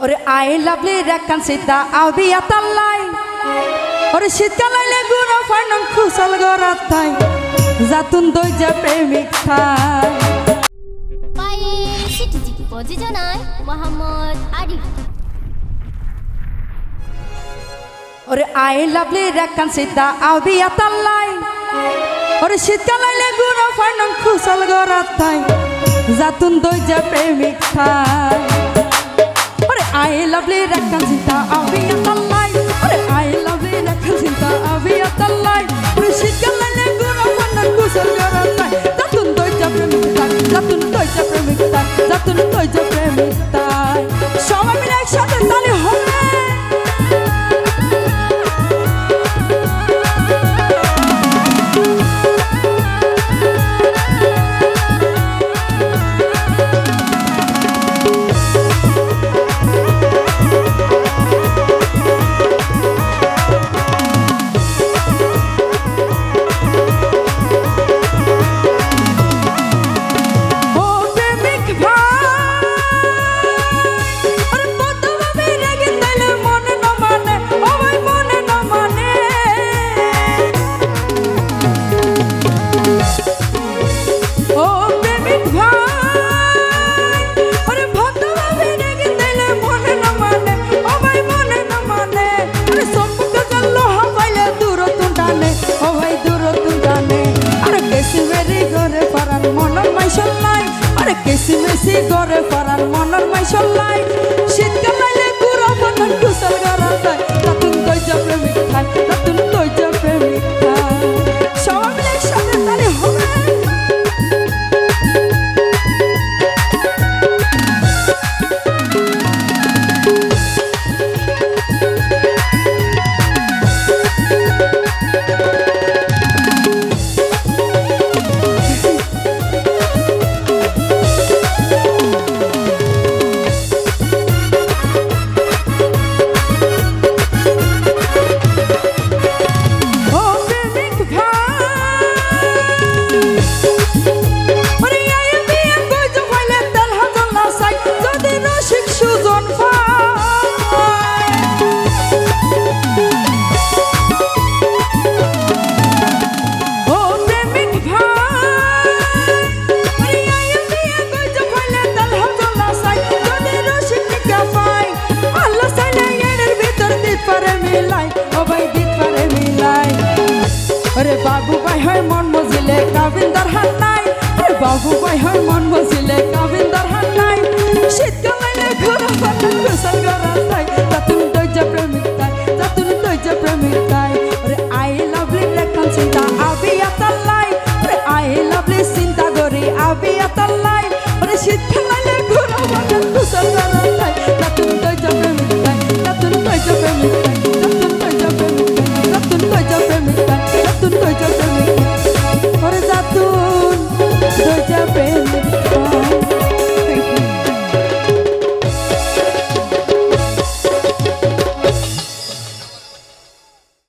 ওরে I lovely রেখান সিদ্ধা আবিয়া তাল্লাই ওরে শীতকালাইলে গুড়ো ফাইনং খুশাল গরাত থাই জাতুন দইজা প্রেমিক থাই পায়ের সিটিজি প্রযোজনায় মোহাম্মদ আরিফ। ওরে আই লাভলি রেখান সিদ্ধা আবিয়া তাল্লাই ওরে শীতকালাইলে গুড়ো ফাইনং খুশাল গরাত থাই জাতুন দইজা প্রেমিক থাই I lovely rekan cinta abiya talai ore I lovely rekan cinta abiya talai rushid kalale gura panan kusal garatai zatun toija premik tai সবাই মিলে একসাথে তালি হবে Kesi mesi gore paran monon mai sholai shitkaal laile gura panan kusal garatai zatun toija premik thai সবাই মিলে একসাথে তালি হবে বাবু ভাই হয় মন মজিলে কাবিন্দার হাত নাই বাবু ভাই হয় মন মজিলে কাবিন্দার